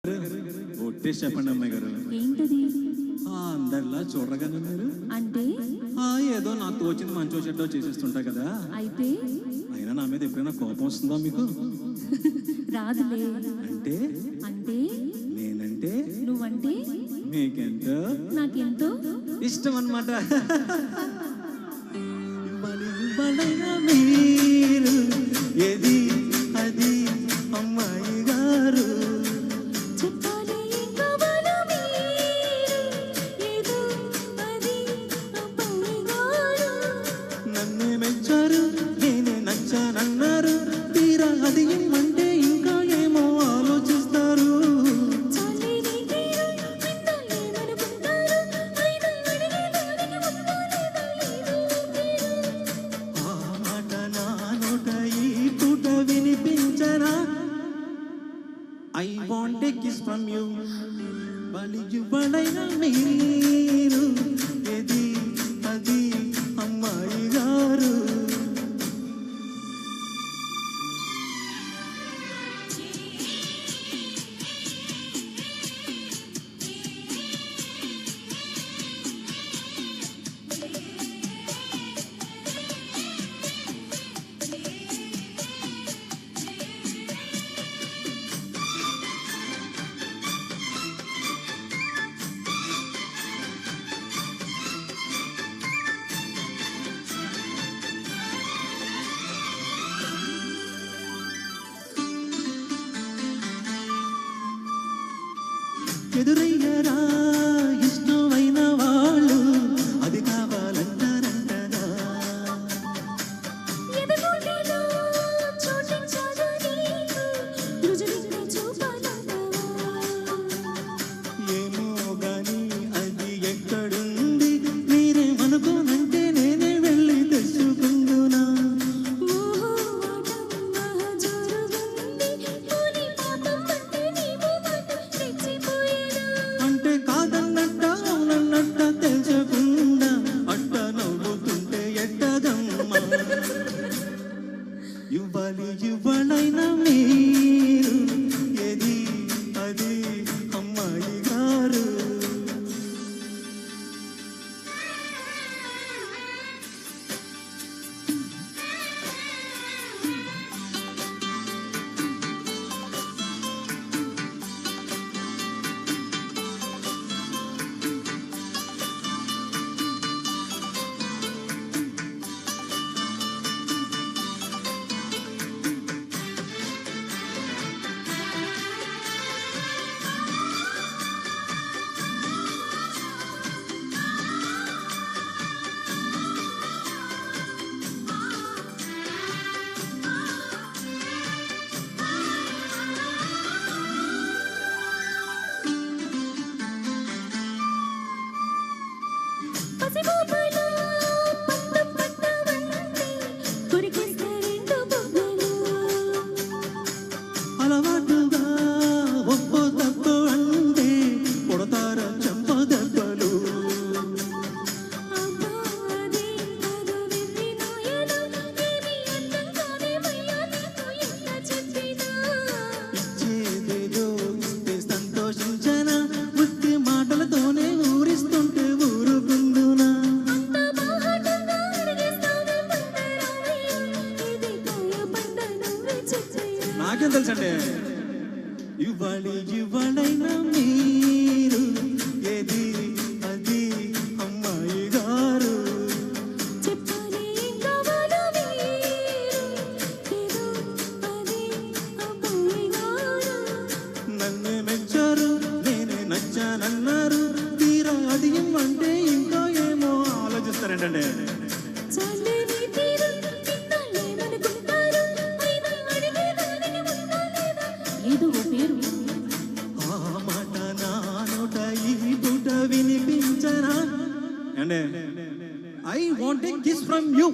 ఒట్టేసి చెప్పండి అమ్మాయి గారు. ఏంటది? అందరిలా చూడగానే మీరు అంటే ఏదో నాకు తోచింది మంచో చెడ్డో చేసేస్తుంటా కదా. అయితే అయినా నా మీద ఎప్పుడైనా కోపం వస్తుందా మీకు? రాదులే. అంటే అంటే నేనంటే నువ్వంటే మీకెంతో నాకెంతో ఇష్టం అన్నమాట. మీరు ఏది అది అమ్మాయి గారు చెప్పాలి కావాలో ఏదో అది అబ్బాయి గారు. నన్నే మెచ్చారు నేనే నచ్చానన్నారు. తీరా అది ఏమంటే ఇంకా ఏమో ఆలోచిస్తారు. చాలే నీ తీరు విన్నా ఏమనుకుంటారు. అయినా అడిగేదానికి ఉందా లేదా ఏదో తీరు. ఆ మాట నా నోట ఈ పూట వినిపించరా. I want a kiss from you. బలియుబడైన మీరు ఏది అది అమ్మాయి గారు. ఎదురయ్యరా ఇష్టమైన వాళ్ళు అది కావాలంటారంటగా. ఎదగోటిలో చోటించాగా నీకు రుజువుని చూపాలంటావా. ఏమో గాని అది ఎక్కడుంది మీరేమనుకోనంటే నేనే వెళ్ళి తెచ్చుకుందునా. ఓహో ఆటం మహా జోరుగుంది. పోనీ పాపం అంటే నీవు మాట రెచ్చిపోయేనా. అంటే కాదన్నట్ట అవునన్నట్ట తెలుసకుండా అట్ట నవ్వుతుంటే ఎట్టదమ్మా. ఇవ్వాలైనా మీరు ఏది అది అమ్మాయి గారు. పసిపాపలో పందెం పట్టవంటే కొరికేస్తే రెండు బొగ్గలు. అలవాటుగా ఒప్పో తప్పు అంటే కొడతార చెంపదెబ్బలు. అబ్బా అది కాదు వెర్రి నాయనా. ఏమీ అర్థం కాదేమయ్యా నీకు ఎంత చెప్పినా. ఇచ్చేదేదో ఇస్తే సంతోషించనా. వృత్తి మాటలతోనే ఊరిస్తుంటే ఊరుకుందునా. అంత బాహాటంగా అడిగేస్తావే పందరామయ్య. ఇది గాయపడ్డ నువ్వే చెప్పయ్యా. నాకేం తెలుసండి. ఇవ్వాలైనా మీరు ఏది అది అమ్మాయి గారు. చెప్పాలి కావాలో ఏదో అది అబ్బాయి గారు. నన్నే మెచ్చారు నేనే నచ్చానన్నారు. తీరా అది ఏమంటే ఇంకా ఏమో ఆలోచిస్తారేంటండి. చాలే నీ తీరు విన్నా ఏమనుకుంటారు. అయినా అడిగేదానికి ఉందా లేదా ఏదో ఓ పేరు. ఆ మాట నా నోట ఈ పూట వినిపించరా. అండి I want a kiss from you.